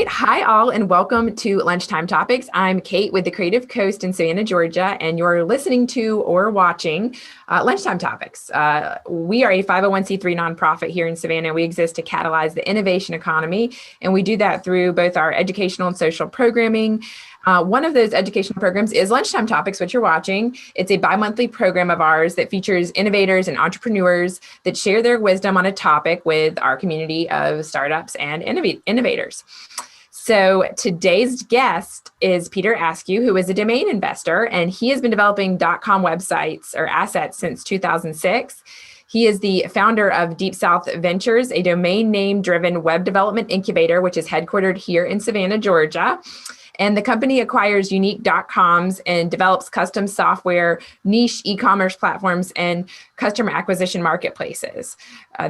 right. Hi, all, and welcome to Lunchtime Topics. I'm Kate with the Creative Coast in Savannah, Georgia, and you're listening to or watching Lunchtime Topics. We are a 501c3 nonprofit here in Savannah. We exist to catalyze the innovation economy, and we do that through both our educational and social programming. One of those educational programs is Lunchtime Topics, which you're watching. It's a bi-monthly program of ours that features innovators and entrepreneurs that share their wisdom on a topic with our community of startups and innovators. So today's guest is Peter Askew, who is a domain investor, and he has been developing dotCOM websites or assets since 2006. He is the founder of Deep South Ventures, a domain name-driven web development incubator, which is headquartered here in Savannah, Georgia. And the company acquires unique dotCOMs and develops custom software, niche e-commerce platforms, and customer acquisition marketplaces.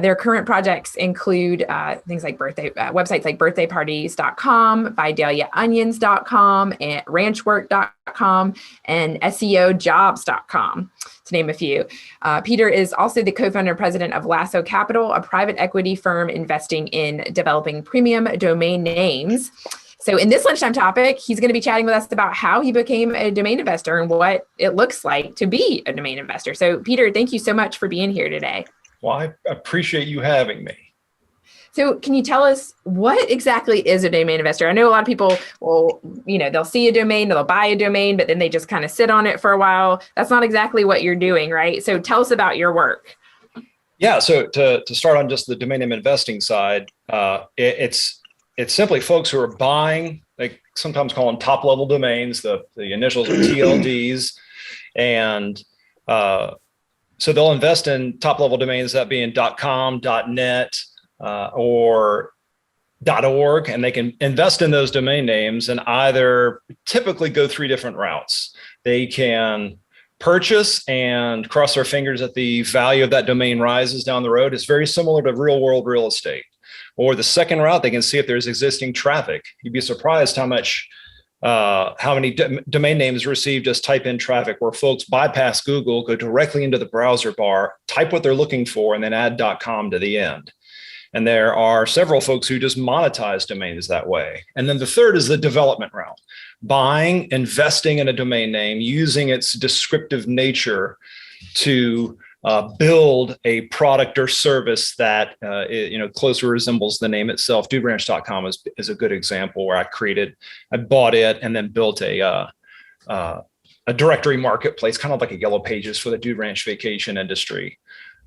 Their current projects include things like websites like birthdayparties.com, vidaliaonions.com, and ranchwork.com, and SEOjobs.com, to name a few. Peter is also the co-founder and president of Lasso Capital, a private equity firm investing in developing premium domain names. So in this Lunchtime Topic, he's going to be chatting with us about how he became a domain investor and what it looks like to be a domain investor. So Peter, thank you so much for being here today. Well, I appreciate you having me. So can you tell us what exactly is a domain investor? I know a lot of people will, they'll see a domain, they'll buy a domain, but then they just kind of sit on it for a while. That's not exactly what you're doing, right? So tell us about your work. Yeah, so to start on just the domain name investing side, it's simply folks who are buying, they sometimes call them top level domains, the initials are TLDs. And so they'll invest in top level domains, that being .com, .net, or .org, and they can invest in those domain names and either typically go three different routes. They can purchase and cross their fingers that the value of that domain rises down the road. It's very similar to real world real estate. Or the second route, they can see if there's existing traffic. You'd be surprised how many domain names receive just type in traffic, where folks bypass Google, go directly into the browser bar, type what they're looking for, and then add .com to the end. And there are several folks who just monetize domains that way. And then the third is the development route, buying, investing in a domain name, using its descriptive nature to build a product or service that closely resembles the name itself. Dubranch.com is a good example where I bought it and then built a directory marketplace, kind of like a Yellow Pages for the Dubranch vacation industry.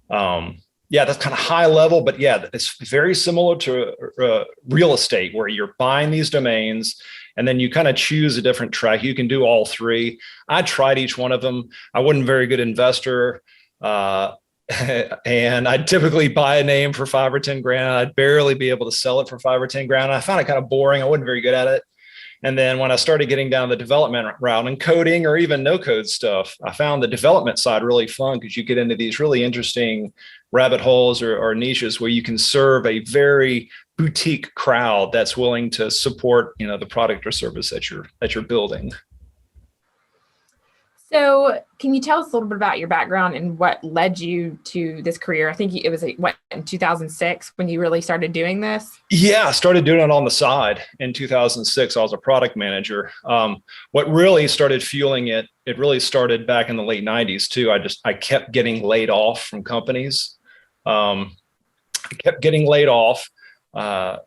That's kind of high level, but yeah, it's very similar to real estate, where you're buying these domains and then you kind of choose a different track. You can do all three. I tried each one of them. I wasn't a very good investor. And I'd typically buy a name for $5 or $10 grand. I'd barely be able to sell it for $5 or $10 grand. I found it kind of boring. I wasn't very good at it. And then when I started getting down the development route and coding or even no code stuff, I found the development side really fun, because you get into these really interesting rabbit holes or niches where you can serve a very boutique crowd that's willing to support, the product or service that you're building. So can you tell us a little bit about your background and what led you to this career? I think it was in 2006 when you really started doing this? Yeah, I started doing it on the side in 2006. I was a product manager. What really started fueling it really started back in the late 90s too. I kept getting laid off from companies. I kept getting laid off.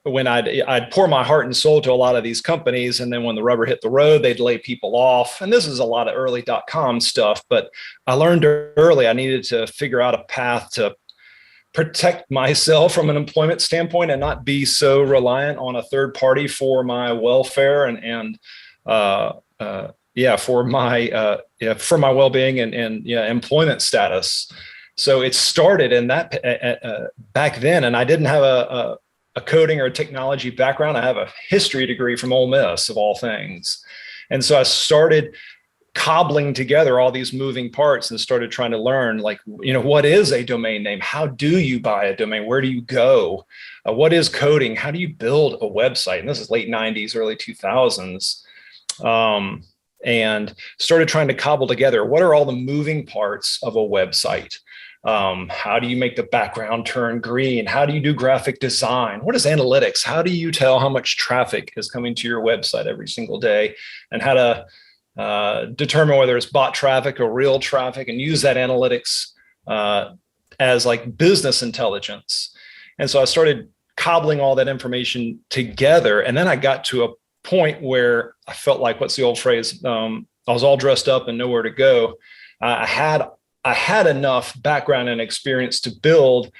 When I'd pour my heart and soul to a lot of these companies, and then when the rubber hit the road, they'd lay people off. And this is a lot of early .com stuff, but I learned early I needed to figure out a path to protect myself from an employment standpoint and not be so reliant on a third party for my welfare and for my well-being and employment status. So it started in that back then, and I didn't have a coding or a technology background. I have a history degree from Ole Miss, of all things. And so I started cobbling together all these moving parts and started trying to learn, what is a domain name? How do you buy a domain? Where do you go? What is coding? How do you build a website? And this is late 90s, early 2000s. And started trying to cobble together, what are all the moving parts of a website? How do you make the background turn green? How do you do graphic design? What is analytics? How do you tell how much traffic is coming to your website every single day, and how to determine whether it's bot traffic or real traffic, and use that analytics as like business intelligence. And so I started cobbling all that information together. And then I got to a point where I felt like, what's the old phrase? I was all dressed up and nowhere to go. I had enough background and experience to build,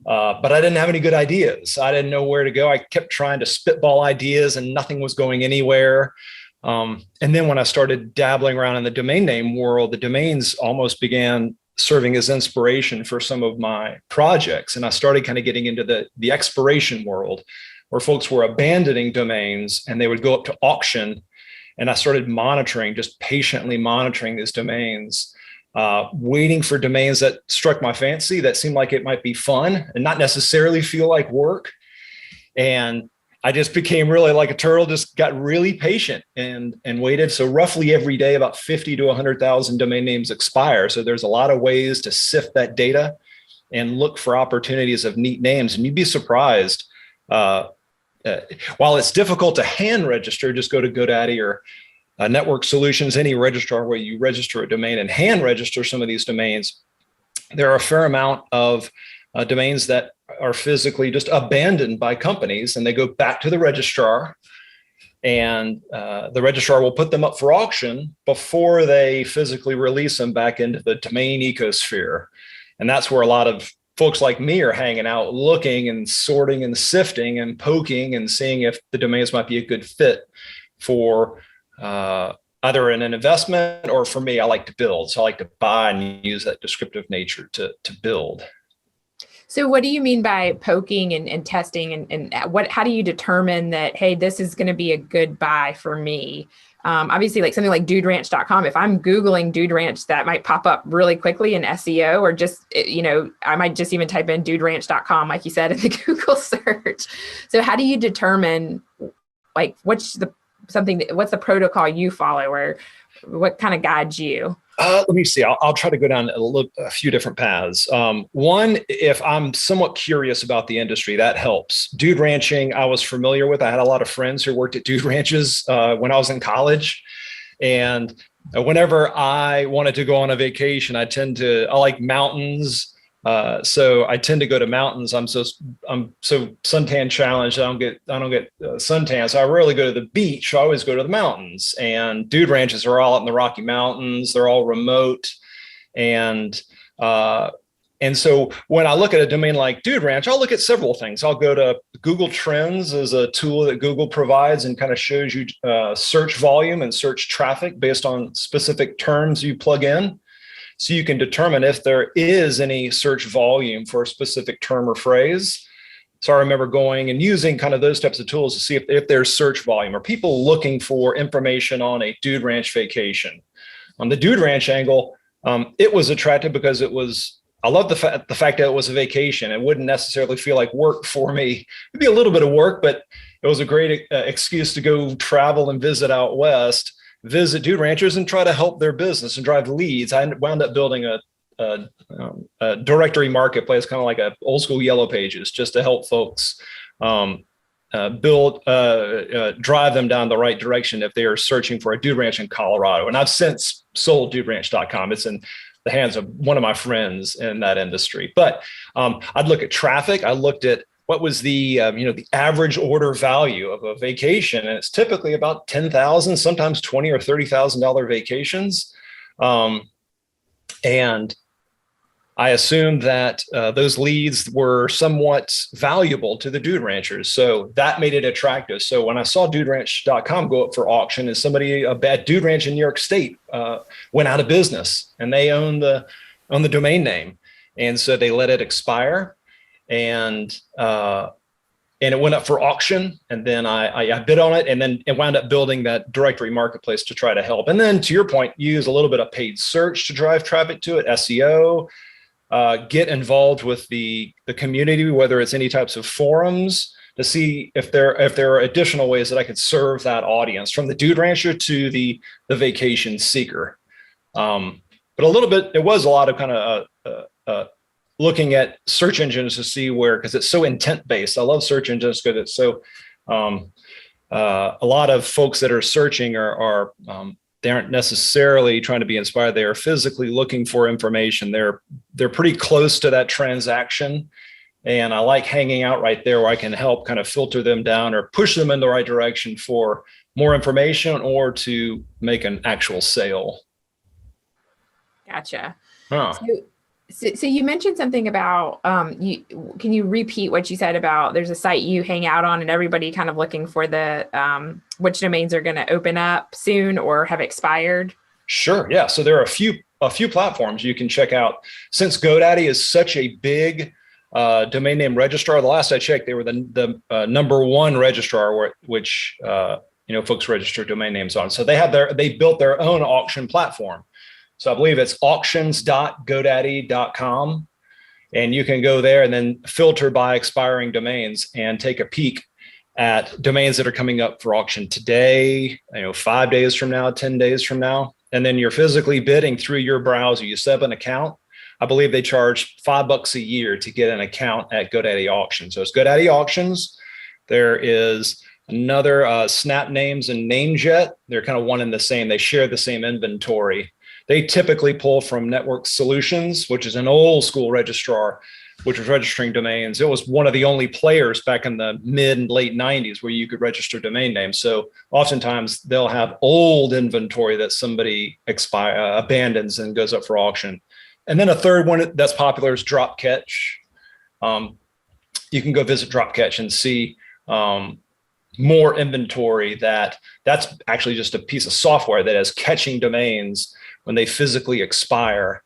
but I didn't have any good ideas. I didn't know where to go. I kept trying to spitball ideas and nothing was going anywhere. And then when I started dabbling around in the domain name world, the domains almost began serving as inspiration for some of my projects. And I started kind of getting into the expiration world, where folks were abandoning domains and they would go up to auction. And I started just patiently monitoring these domains, waiting for domains that struck my fancy, that seemed like it might be fun and not necessarily feel like work. And I just became really like a turtle, just got really patient and waited. So roughly every day, about 50 to 100,000 domain names expire. So there's a lot of ways to sift that data and look for opportunities of neat names. And you'd be surprised. While it's difficult to hand register, just go to GoDaddy or Network Solutions, any registrar where you register a domain and hand register some of these domains. There are a fair amount of domains that are physically just abandoned by companies, and they go back to the registrar, and the registrar will put them up for auction before they physically release them back into the domain ecosphere. And that's where a lot of folks like me are hanging out, looking and sorting and sifting and poking and seeing if the domains might be a good fit for either an investment, or for me, I like to build. So I like to buy and use that descriptive nature to build. So what do you mean by poking and testing, and how do you determine that, hey, this is going to be a good buy for me? Obviously, like something like duderanch.com, if I'm Googling Dude Ranch, that might pop up really quickly in SEO, or just, I might just even type in duderanch.com, like you said, in the Google search. So how do you determine, like, what's the protocol you follow, or what kind of guides you? Let me see. I'll try to go down a few different paths. One, if I'm somewhat curious about the industry, that helps. Dude ranching, I was familiar with. I had a lot of friends who worked at dude ranches when I was in college. And whenever I wanted to go on a vacation, I like mountains. So I tend to go to mountains. I'm so suntan challenged. I don't get suntan. So I rarely go to the beach. I always go to the mountains, and dude ranches are all out in the Rocky Mountains. They're all remote. And so when I look at a domain like Dude Ranch, I'll look at several things. I'll go to Google Trends as a tool that Google provides and kind of shows you search volume and search traffic based on specific terms you plug in. So you can determine if there is any search volume for a specific term or phrase. So I remember going and using kind of those types of tools to see if there's search volume. Are people looking for information on a Dude Ranch vacation? On the Dude Ranch angle, it was attractive because I love the fact that it was a vacation. It wouldn't necessarily feel like work for me. It'd be a little bit of work, but it was a great excuse to go travel and visit out west, visit dude ranchers and try to help their business and drive leads. I wound up building a directory marketplace, kind of like a old school Yellow Pages, just to help folks drive them down the right direction if they are searching for a dude ranch in Colorado. And I've since sold duderanch.com. It's in the hands of one of my friends in that industry. But I'd look at traffic. I looked at what was the average order value of a vacation, and it's typically about $10,000, sometimes $20,000 or $30,000 vacations, and I assumed that those leads were somewhat valuable to the dude ranchers, so that made it attractive. So when I saw duderanch.com go up for auction, and a bad dude ranch in New York State went out of business, and they own the domain name, and so they let it expire. And it went up for auction, and then I bid on it, and then it wound up building that directory marketplace to try to help. And then, to your point, use a little bit of paid search to drive traffic to it, SEO, get involved with the community, whether it's any types of forums, to see if there are additional ways that I could serve that audience, from the dude rancher to the vacation seeker. But a little bit, it was a lot of kind of looking at search engines to see where, because it's so intent based. I love search engines because it's so, a lot of folks that are searching are they aren't necessarily trying to be inspired. They are physically looking for information. They're pretty close to that transaction. And I like hanging out right there where I can help kind of filter them down or push them in the right direction for more information or to make an actual sale. Gotcha. Huh. So you mentioned something about, can you repeat what you said about there's a site you hang out on and everybody kind of looking for the, which domains are going to open up soon or have expired? Sure. Yeah. So there are a few platforms you can check out. Since GoDaddy is such a big domain name registrar, the last I checked, they were the number one registrar, which folks register domain names on. So they built their own auction platform. So I believe it's auctions.godaddy.com. And you can go there and then filter by expiring domains and take a peek at domains that are coming up for auction today, 5 days from now, 10 days from now. And then you're physically bidding through your browser. You set up an account. I believe they charge $5 a year to get an account at GoDaddy Auctions. So it's GoDaddy Auctions. There is another Snap Names and NameJet. They're kind of one and the same. They share the same inventory. They typically pull from Network Solutions, which is an old school registrar, which was registering domains. It was one of the only players back in the mid and late 90s where you could register domain names. So oftentimes they'll have old inventory that somebody abandons and goes up for auction. And then a third one that's popular is Dropcatch. You can go visit Dropcatch and see more inventory that's actually just a piece of software that is catching domains when they physically expire.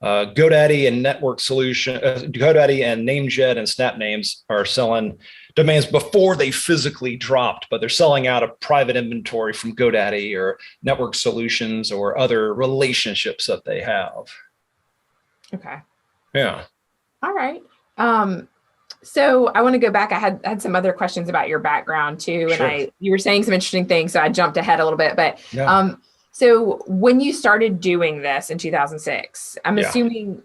GoDaddy and GoDaddy and NameJet and Snap Names are selling domains before they physically dropped, but they're selling out of private inventory from GoDaddy or Network Solutions or other relationships that they have. Okay. Yeah. All right. So I want to go back. I had some other questions about your background too. Sure. And you were saying some interesting things, so I jumped ahead a little bit, but Yeah. So when you started doing this in 2006, I'm assuming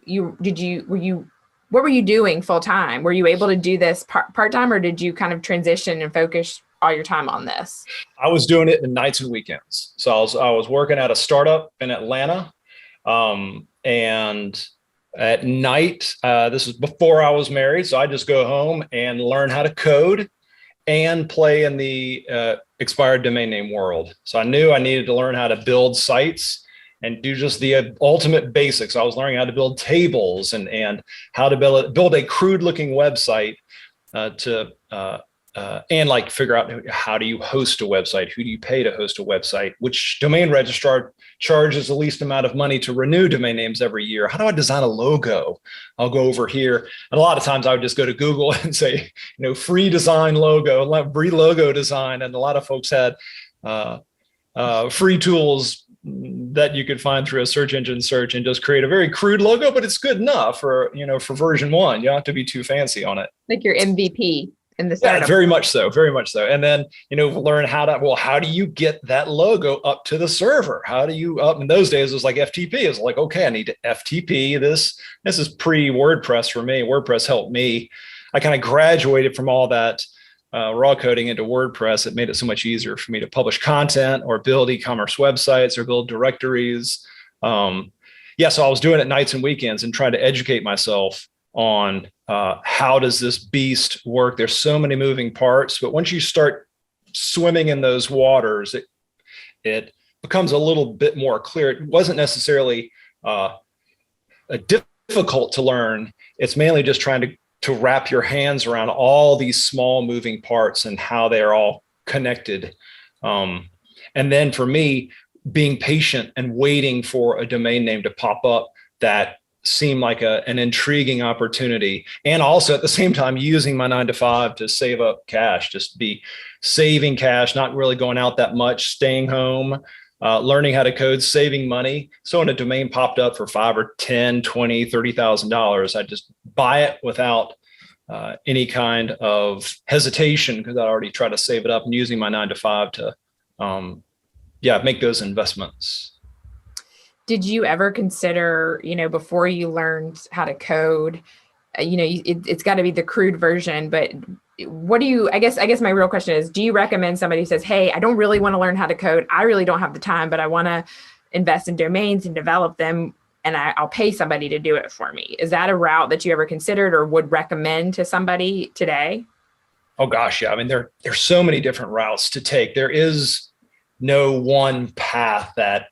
what were you doing full time? Were you able to do this part time, or did you kind of transition and focus all your time on this? I was doing it in nights and weekends. So I was working at a startup in Atlanta, and at night, this was before I was married. So I just go home and learn how to code and play in the expired domain name world. So I knew I needed to learn how to build sites and do just the ultimate basics. I was learning how to build tables and how to build a crude looking website and like figure out how do you host a website? Who do you pay to host a website? Which domain registrar charges the least amount of money to renew domain names every year? How do I design a logo? I'll go over here. And a lot of times I would just go to Google and say, free design logo, free logo design. And a lot of folks had free tools that you could find through a search engine search and just create a very crude logo, but it's good enough for version 1. You don't have to be too fancy on it. Like your MVP. In the startup. Yeah, very much so. And then, learn how do you get that logo up to the server? How do you in those days, it was like FTP. It was like, okay, I need to FTP this. This is pre-WordPress for me. WordPress helped me. I kind of graduated from all that raw coding into WordPress. It made it so much easier for me to publish content or build e-commerce websites or build directories. So I was doing it nights and weekends and trying to educate myself on how does this beast work? There's so many moving parts, but once you start swimming in those waters, it becomes a little bit more clear. It wasn't necessarily difficult to learn. It's mainly just trying to wrap your hands around all these small moving parts and how they're all connected. And then for me, being patient and waiting for a domain name to pop up that seemed like an intriguing opportunity. And also at the same time, using my 9-to-5 to save up cash, just be saving cash, not really going out that much, staying home, learning how to code, saving money. So when a domain popped up for $5 or $10, $20, $30,000, I'd just buy it without any kind of hesitation because I already tried to save it up and using my 9-to-5 to make those investments. Did you ever consider, before you learned how to code, it's got to be the crude version, but what do you, I guess my real question is, do you recommend somebody who says, hey, I don't really want to learn how to code. I really don't have the time, but I want to invest in domains and develop them, and I'll pay somebody to do it for me. Is that a route that you ever considered or would recommend to somebody today? Oh gosh, yeah. I mean, there's so many different routes to take. There is no one path that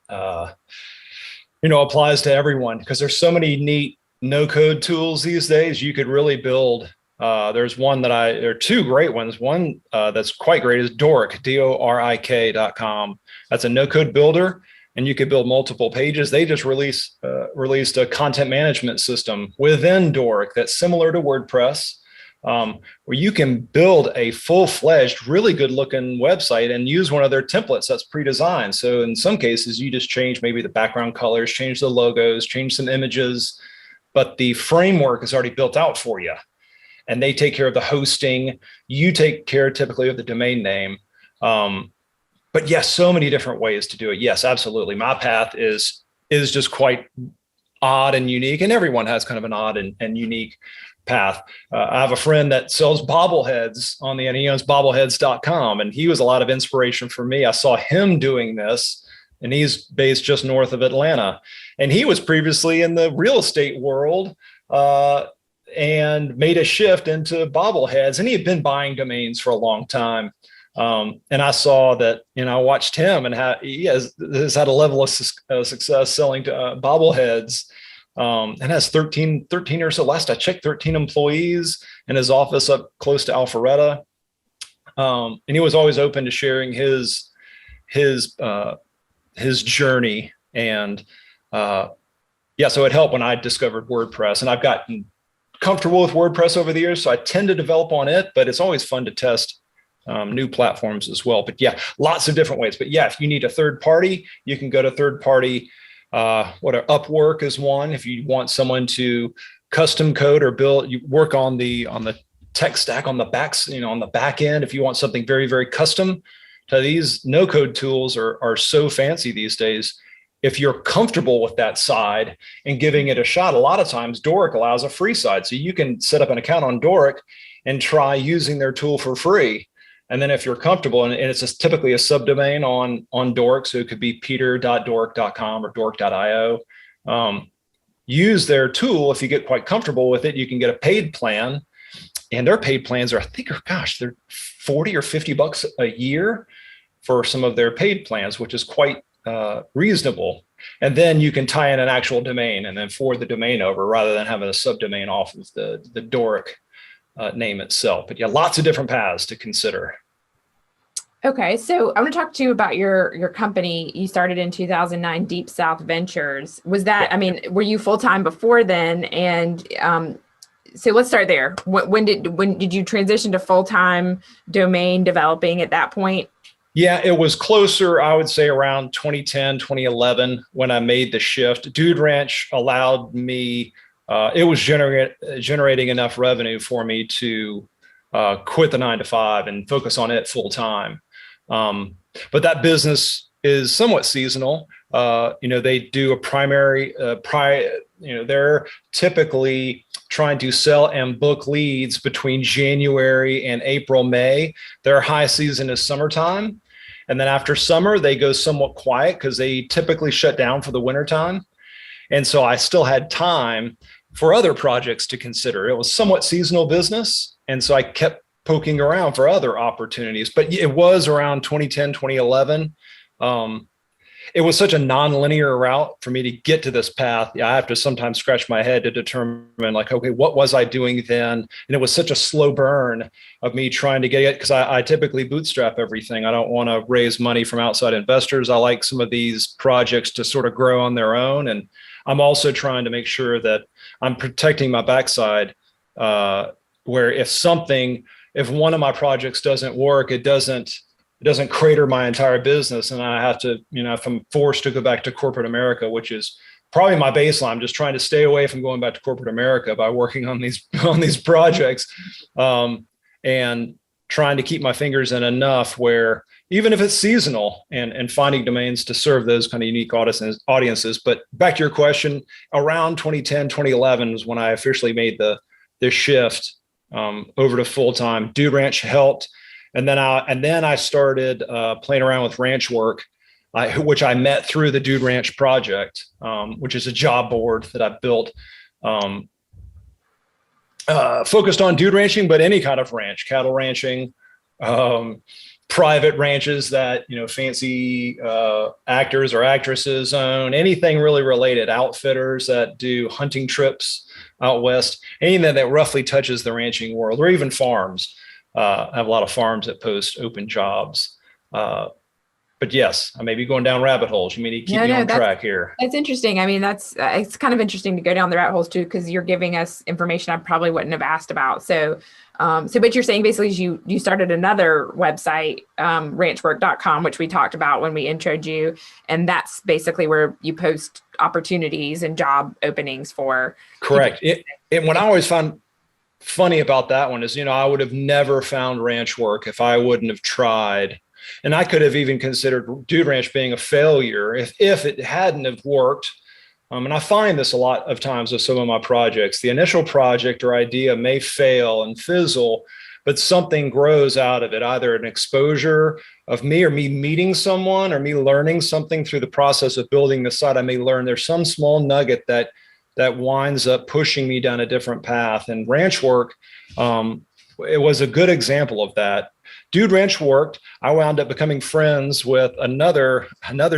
applies to everyone, because there's so many neat no-code tools these days. You could really build. There are two great ones. One that's quite great is Doric, DORIK.com. That's a no-code builder, and you could build multiple pages. They just released a content management system within Doric that's similar to WordPress, where you can build a full-fledged, really good-looking website and use one of their templates that's pre-designed. So in some cases, you just change maybe the background colors, change the logos, change some images, but the framework is already built out for you. And they take care of the hosting. You take care typically of the domain name. But yes, so many different ways to do it. Yes, absolutely. My path is just quite odd and unique, and everyone has kind of an odd and unique path. I have a friend that sells bobbleheads on the, and he owns bobbleheads.com, and he was a lot of inspiration for me. I saw him doing this, and he's based just north of Atlanta. And he was previously in the real estate world, and made a shift into bobbleheads, and he had been buying domains for a long time. And I saw that, I watched him and how he has had a level of success selling to bobbleheads, and has 13 or so, last I checked, 13 employees in his office up close to Alpharetta. And he was always open to sharing his journey. And so it helped when I discovered WordPress, and I've gotten comfortable with WordPress over the years, so I tend to develop on it, but it's always fun to test new platforms as well. But yeah, lots of different ways. But yeah, if you need a third party, you can go to third party. Upwork is one. If you want someone to custom code or build, you work on the tech stack on the on the back end. If you want something very, very custom, to these no code tools are so fancy these days. If you're comfortable with that side and giving it a shot, a lot of times Doric allows a free side. So you can set up an account on Doric and try using their tool for free. And then if you're comfortable, and it's typically a subdomain on Doric, so it could be peter.doric.com or doric.io, use their tool. If you get quite comfortable with it, you can get a paid plan. And their paid plans are, they're 40 or 50 bucks a year for some of their paid plans, which is quite reasonable. And then you can tie in an actual domain and then forward the domain over rather than having a subdomain off of the Doric name itself. But yeah, lots of different paths to consider. Okay, so I want to talk to you about your company. You started in 2009, Deep South Ventures. Was that, were you full-time before then? And so let's start there. When did you transition to full-time domain developing at that point? Yeah, it was closer, I would say around 2010, 2011, when I made the shift. Dude Ranch allowed me, it was generating enough revenue for me to quit the 9-to-5 and focus on it full time. But that business is somewhat seasonal. They do a primary, they're typically trying to sell and book leads between January and April, May. Their high season is summertime. And then after summer, they go somewhat quiet because they typically shut down for the wintertime. And so I still had time for other projects to consider. It was somewhat seasonal business. And so I kept poking around for other opportunities. But it was around 2010, 2011. It was such a non-linear route for me to get to this path. I have to sometimes scratch my head to determine, okay, what was I doing then? And it was such a slow burn of me trying to get it, because I typically bootstrap everything. I don't want to raise money from outside investors. I like some of these projects to sort of grow on their own. And I'm also trying to make sure that I'm protecting my backside, where if one of my projects doesn't work, it doesn't crater my entire business. And I have to, if I'm forced to go back to corporate America, which is probably my baseline, I'm just trying to stay away from going back to corporate America by working on these projects, and trying to keep my fingers in enough where, even if it's seasonal, and finding domains to serve those kind of unique audiences. But back to your question, around 2010, 2011 was when I officially made the the shift over to full-time. Dude Ranch helped. And then I started playing around with ranch work, which I met through the Dude Ranch project, which is a job board that I built, focused on dude ranching, but any kind of ranch, cattle ranching, private ranches that, fancy actors or actresses own, anything really related, outfitters that do hunting trips out west, anything that roughly touches the ranching world, or even farms. I have a lot of farms that post open jobs. But yes, I may be going down rabbit holes. You may need to keep me on track here. That's interesting. I mean, it's kind of interesting to go down the rabbit holes too, because you're giving us information I probably wouldn't have asked about. So, but you're saying basically you started another website, ranchwork.com, which we talked about when we introed you. And that's basically where you post opportunities and job openings for. Correct. What I always found funny about that one is, I would have never found ranch work if I wouldn't have tried. And I could have even considered Dude Ranch being a failure if it hadn't have worked. And I find this a lot of times with some of my projects. The initial project or idea may fail and fizzle, but something grows out of it, either an exposure of me meeting someone or me learning something through the process of building the site. I may learn there's some small nugget that winds up pushing me down a different path. And ranch work, it was a good example of that. Dude Ranch worked. I wound up becoming friends with another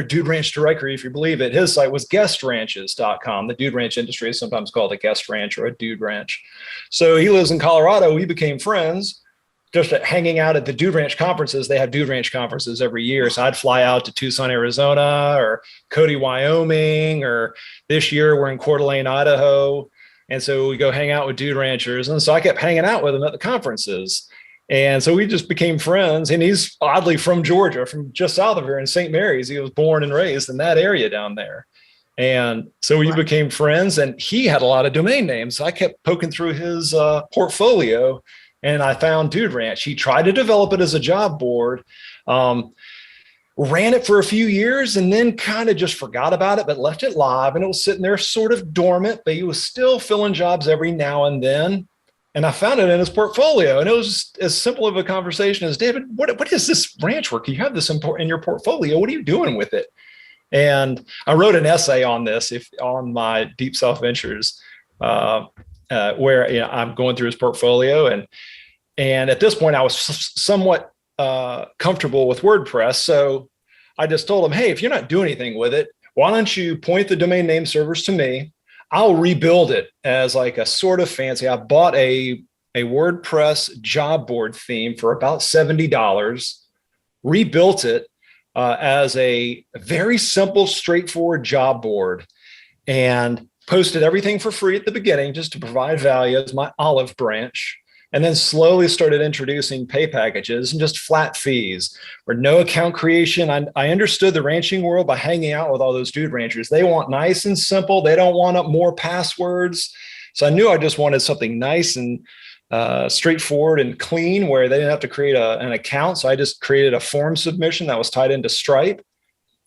Dude Ranch directory, if you believe it. His site was guestranches.com. The Dude Ranch industry is sometimes called a guest ranch or a dude ranch. So he lives in Colorado. We became friends just hanging out at the Dude Ranch conferences. They have Dude Ranch conferences every year. So I'd fly out to Tucson, Arizona, or Cody, Wyoming, or this year we're in Coeur d'Alene, Idaho. And so we go hang out with dude ranchers. And so I kept hanging out with him at the conferences. And so we just became friends. And he's oddly from Georgia, from just south of here in St. Mary's. He was born and raised in that area down there. And so we became friends, and he had a lot of domain names. So I kept poking through his portfolio, and I found Dude Ranch. He tried to develop it as a job board, ran it for a few years, and then kind of just forgot about it, but left it live. And it was sitting there sort of dormant, but he was still filling jobs every now and then. And I found it in his portfolio, and it was just as simple of a conversation as, David, what is this ranch work? You have this in your portfolio. What are you doing with it? And I wrote an essay on this on my Deep South Ventures, where I'm going through his portfolio. And at this point, I was somewhat comfortable with WordPress. So I just told him, hey, if you're not doing anything with it, why don't you point the domain name servers to me? I'll rebuild it as like a sort of fancy. I bought a WordPress job board theme for about $70, rebuilt it as a very simple, straightforward job board, and posted everything for free at the beginning just to provide value as my olive branch. And then slowly started introducing pay packages and just flat fees or no account creation. I understood the ranching world by hanging out with all those dude ranchers. They want nice and simple. They don't want more passwords. So I knew I just wanted something nice and straightforward and clean, where they didn't have to create an account. So I just created a form submission that was tied into Stripe,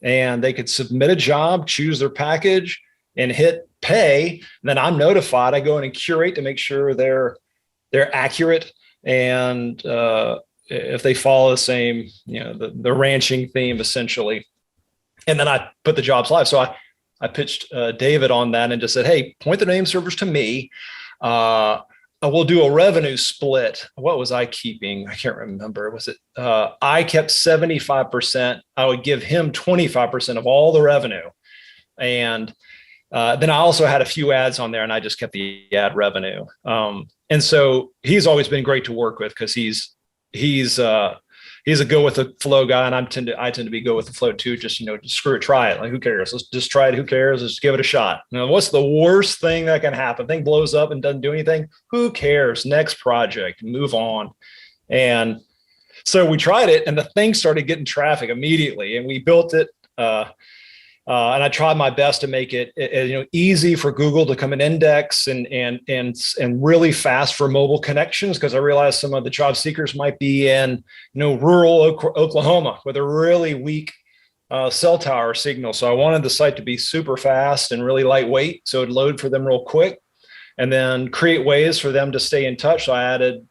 and they could submit a job, choose their package, and hit pay. And then I'm notified. I go in and curate to make sure they're accurate, and if they follow the same, the ranching theme essentially. And then I put the jobs live. So I pitched David on that and just said, hey, point the name servers to me. We'll do a revenue split. What was I keeping? I can't remember. Was it? I kept 75%. I would give him 25% of all the revenue. And then I also had a few ads on there, and I just kept the ad revenue. And so he's always been great to work with, because he's a go with the flow guy, and I tend to be go with the flow too. Just screw it, try it. Like, who cares? Let's just try it. Who cares? Let's give it a shot. What's the worst thing that can happen? Thing blows up and doesn't do anything. Who cares? Next project, move on. And so we tried it, and the thing started getting traffic immediately, and we built it. And I tried my best to make it, easy for Google to come and index, and really fast for mobile connections, because I realized some of the job seekers might be in rural Oklahoma with a really weak cell tower signal. So I wanted the site to be super fast and really lightweight, so it'd load for them real quick. and then create ways for them to stay in touch. So I added,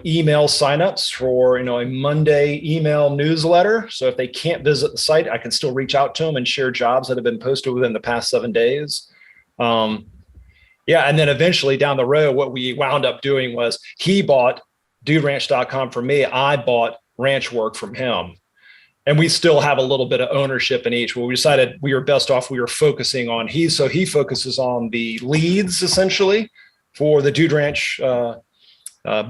email signups for, a Monday email newsletter. So if they can't visit the site, I can still reach out to them and share jobs that have been posted within the past 7 days. And then eventually down the road, what we wound up doing was he bought duderanch.com from me. I bought ranch work from him. And we still have a little bit of ownership in each. Well, we decided we were best off. We were focusing on he focuses on the leads essentially for the Dude Ranch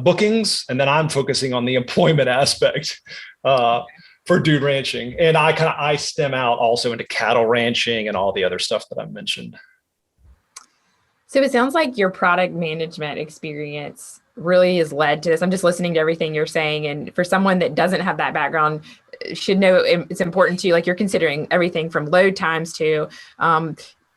bookings, and then I'm focusing on the employment aspect for Dude Ranching. And I stem out also into cattle ranching and all the other stuff that I mentioned. So it sounds like your product management experience really has led to this. I'm just listening to everything you're saying. And for someone that doesn't have that background, should know it's important to you, like you're considering everything from load times to,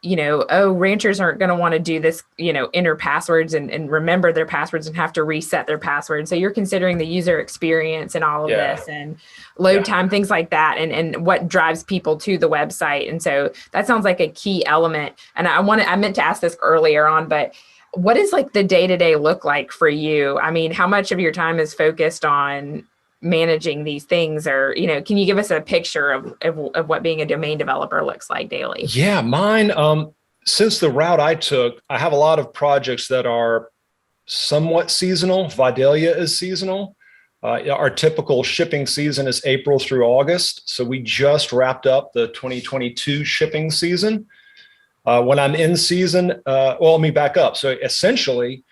ranchers aren't going to want to do this, enter passwords and remember their passwords and have to reset their passwords. So you're considering the user experience and all of this and load time, things like that, and what drives people to the website. And so that sounds like a key element. And I meant to ask this earlier on, but what does like the day-to-day look like for you? I mean, how much of your time is focused on managing these things, or, can you give us a picture of what being a domain developer looks like daily? Yeah, mine, since the route I took, I have a lot of projects that are somewhat seasonal. Vidalia is seasonal. Our typical shipping season is April through August. So we just wrapped up the 2022 shipping season. When I'm in season, let me back up. So essentially,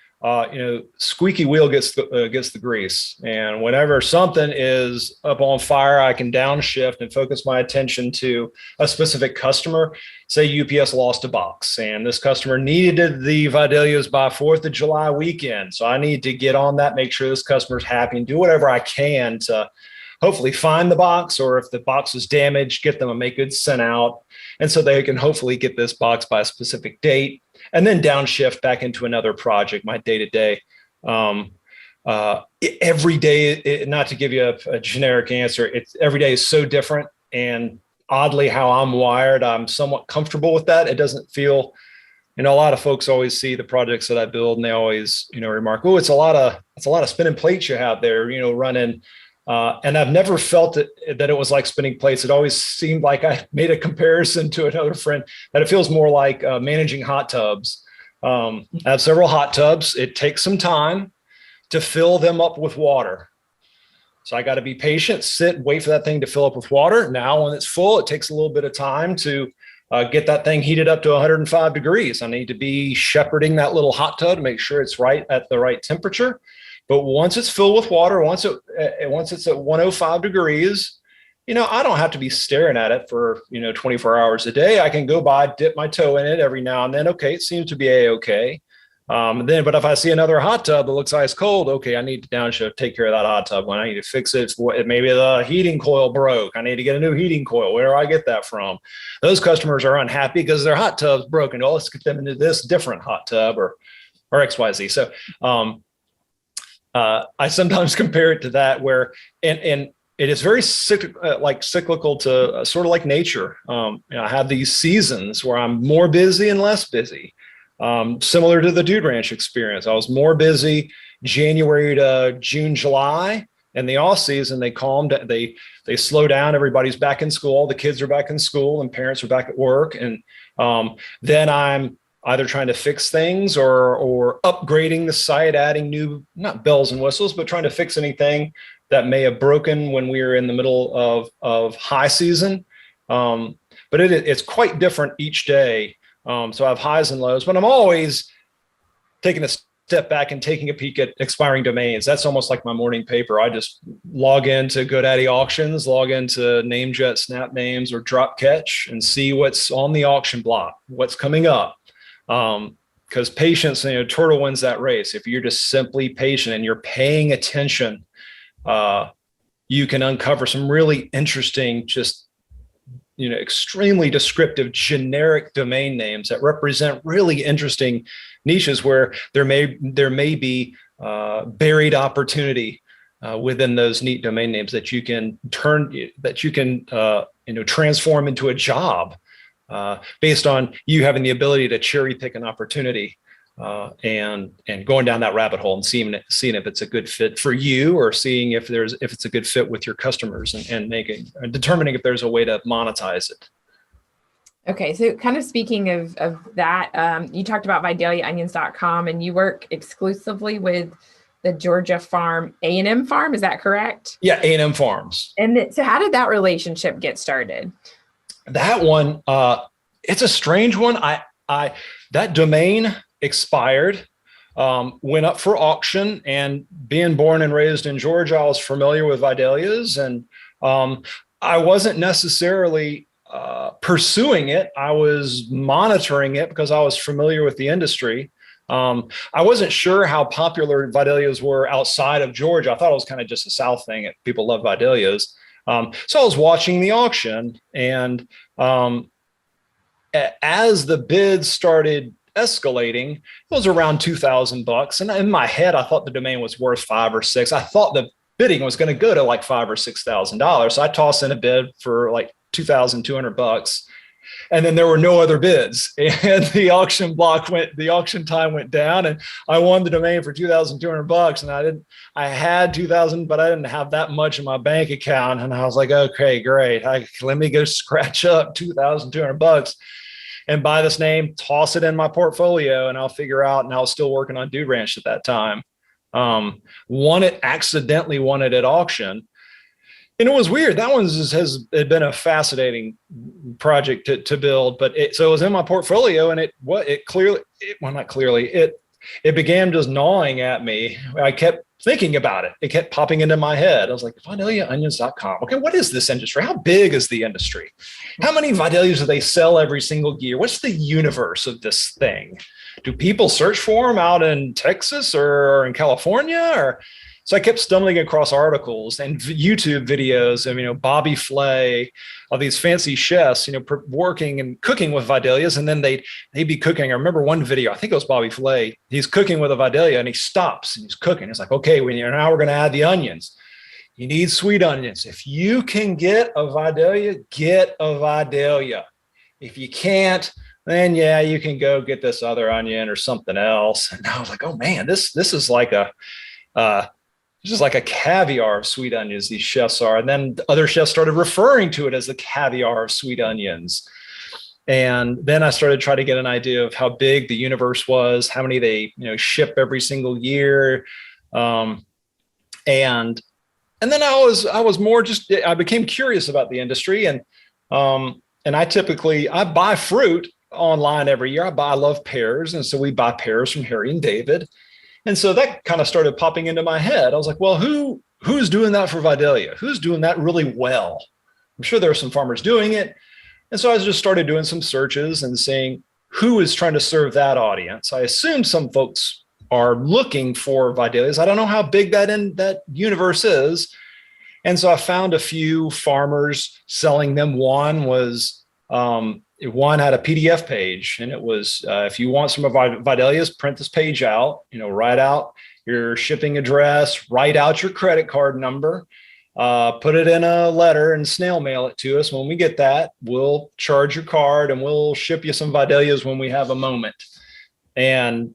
squeaky wheel gets the grease. And whenever something is up on fire, I can downshift and focus my attention to a specific customer. Say UPS lost a box and this customer needed the Vidalias by 4th of July weekend. So I need to get on that, make sure this customer's happy, and do whatever I can to hopefully find the box, or if the box is damaged, get them a make good sent out. And so they can hopefully get this box by a specific date, and then downshift back into another project, my day-to-day. Every day, not to give you a generic answer, every day is so different. And oddly, how I'm wired, I'm somewhat comfortable with that. It doesn't feel, a lot of folks always see the projects that I build and they always, remark, oh, it's a lot of spinning plates you have there, running. And I've never felt that it was like spinning plates. It always seemed like I made a comparison to another friend that it feels more like managing hot tubs. I have several hot tubs. It takes some time to fill them up with water. So I got to be patient, sit, wait for that thing to fill up with water. Now, when it's full, it takes a little bit of time to get that thing heated up to 105 degrees. I need to be shepherding that little hot tub to make sure it's right at the right temperature. But once it's filled with water, once it's at 105 degrees, I don't have to be staring at it for, 24 hours a day. I can go by, dip my toe in it every now and then. Okay, it seems to be A-okay. But if I see another hot tub that looks ice cold, okay, I need to downshift, take care of that hot tub. When I need to fix it, maybe the heating coil broke. I need to get a new heating coil. Where do I get that from? Those customers are unhappy because their hot tub's broken. Oh, let's get them into this different hot tub or XYZ. So, I sometimes compare it to that, where and it is very cyclical to sort of like nature. I have these seasons where I'm more busy and less busy, similar to the Dude Ranch experience. I was more busy January to June, July, and the off season they calmed. They slow down. Everybody's back in school. The kids are back in school, and parents are back at work. And then I'm either trying to fix things or upgrading the site, adding new, not bells and whistles, but trying to fix anything that may have broken when we were in the middle of high season. But it's quite different each day. So I have highs and lows, but I'm always taking a step back and taking a peek at expiring domains. That's almost like my morning paper. I just log into GoDaddy auctions, log into NameJet, Snap Names, or Drop Catch, and see what's on the auction block, what's coming up. Because patience, turtle wins that race. If you're just simply patient and you're paying attention, you can uncover some really interesting, just, extremely descriptive generic domain names that represent really interesting niches where there may be buried opportunity within those neat domain names that you can transform into a job. Based on you having the ability to cherry pick an opportunity. and going down that rabbit hole and seeing if it's a good fit for you, or seeing if it's a good fit with your customers, and determining if there's a way to monetize it. Okay, so kind of speaking of that, you talked about VidaliaOnions.com, and you work exclusively with the Georgia farm, A&M farm, is that correct? Yeah, A&M Farms. And so how did that relationship get started? That one, it's a strange one. That domain expired, went up for auction, and being born and raised in Georgia, I was familiar with Vidalias, and I wasn't necessarily pursuing it. I was monitoring it because I was familiar with the industry. I wasn't sure how popular Vidalias were outside of Georgia. I thought it was kind of just a South thing. People love Vidalias. So I was watching the auction, and as the bids started escalating, it was around $2,000. And in my head, I thought the domain was worth $5,000 or $6,000. I thought the bidding was going to go to like $5,000 or $6,000. So I tossed in a bid for like $2,200. And then there were no other bids, and the auction time went down, and I won the domain for $2,200. And I had 2,000, but I didn't have that much in my bank account. And I was like, okay, great. Let me go scratch up $2,200 and buy this name, toss it in my portfolio, and I'll figure out. And I was still working on Dude Ranch at that time. Accidentally won it at auction. And it was weird. That one has been a fascinating project to build, but so it was in my portfolio, and it began just gnawing at me. I kept thinking about it. It kept popping into my head. I was like, VidaliaOnions.com. Okay, what is this industry? How big is the industry? How many Vidalias do they sell every single year? What's the universe of this thing? Do people search for them out in Texas or in California? So I kept stumbling across articles and YouTube videos of, Bobby Flay, of these fancy chefs, working and cooking with Vidalias. And then they'd be cooking. I remember one video, I think it was Bobby Flay. He's cooking with a Vidalia, and he stops and he's cooking. It's like, okay, now we're going to add the onions. You need sweet onions. If you can get a Vidalia, get a Vidalia. If you can't, then yeah, you can go get this other onion or something else. And I was like, oh man, this is like just like a caviar of sweet onions, these chefs are. And then other chefs started referring to it as the caviar of sweet onions. And then I started trying to get an idea of how big the universe was, how many they ship every single year. And then I became curious about the industry. And I buy fruit online every year. I love pears. And so we buy pears from Harry and David. And so that kind of started popping into my head. I was like, well, who's doing that for Vidalia? Who's doing that really well? I'm sure there are some farmers doing it. And so I just started doing some searches and seeing who is trying to serve that audience. I assume some folks are looking for Vidalias. I don't know how big that universe is. And so I found a few farmers selling them. One had a PDF page, and it was, if you want some of Vidalias, print this page out, write out your shipping address, write out your credit card number, put it in a letter and snail mail it to us. When we get that, we'll charge your card and we'll ship you some Vidalias when we have a moment. And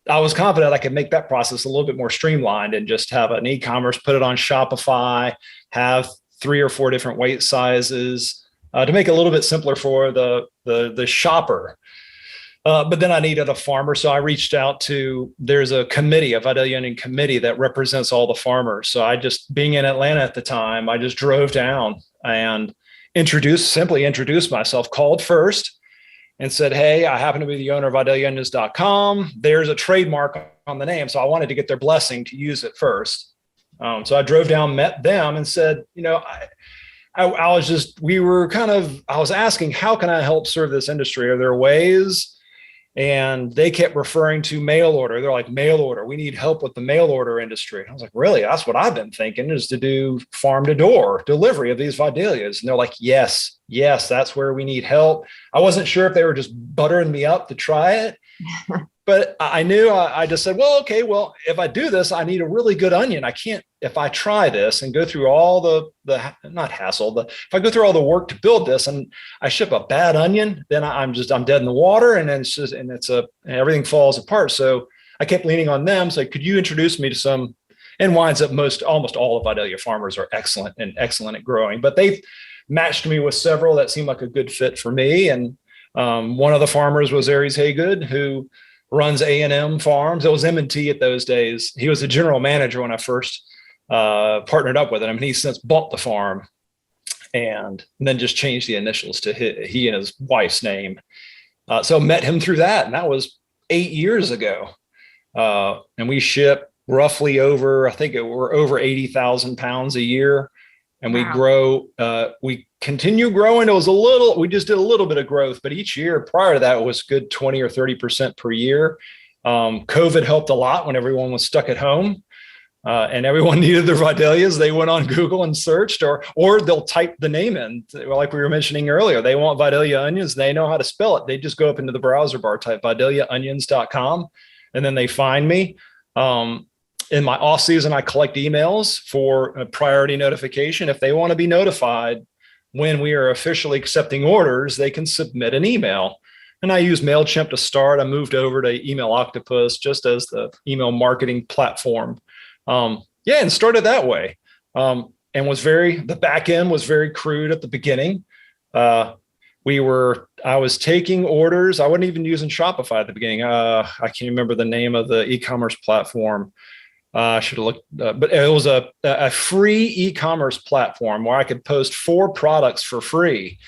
I was confident I could make that process a little bit more streamlined and just have an e-commerce, put it on Shopify, have 3 or 4 different weight sizes, to make it a little bit simpler for the shopper. But then I needed a farmer. So I reached out there's a Vidalia Onion committee that represents all the farmers. So being in Atlanta at the time, I just drove down and simply introduced myself, called first and said, hey, I happen to be the owner of VidaliaOnions.com. There's a trademark on the name. So I wanted to get their blessing to use it first. So I drove down, met them, and said, I was asking, how can I help serve this industry? Are there ways? And they kept referring to mail order. They're like, mail order. We need help with the mail order industry. I was like, really? That's what I've been thinking, is to do farm to door delivery of these Vidalias. And they're like, yes, that's where we need help. I wasn't sure if they were just buttering me up to try it. but I knew I just said, well, okay, well, if I do this, I need a really good onion. I can't, if I try this and go through all the not hassle, if I go through all the work to build this and I ship a bad onion, then I'm dead in the water, and then and everything falls apart. So I kept leaning on them. So could you introduce me to some, and winds up almost all of Vidalia farmers are excellent at growing, but they've matched me with several that seemed like a good fit for me. And one of the farmers was Aries Haygood, who runs A&M Farms. It was M&T at those days. He was the general manager when I first partnered up with him. And he's since bought the farm and then just changed the initials to he and his wife's name. So met him through that. And that was 8 years ago. And we ship roughly we're over 80,000 pounds a year. And we grow, we continue growing. We just did a little bit of growth, but each year prior to that was good 20 or 30% per year. COVID helped a lot when everyone was stuck at home and everyone needed their Vidalias. They went on Google and searched, or they'll type the name in, like we were mentioning earlier. They want Vidalia onions. They know how to spell it. They just go up into the browser bar, type VidaliaOnions.com, and then they find me. In my off season, I collect emails for a priority notification. If they want to be notified when we are officially accepting orders, they can submit an email. And I use MailChimp to start. I moved over to Email Octopus just as the email marketing platform. And started that way. And the back end was very crude at the beginning. I was taking orders. I wasn't even using Shopify at the beginning. I can't remember the name of the e-commerce platform. I should have looked, but it was a free e-commerce platform where I could post 4 products for free.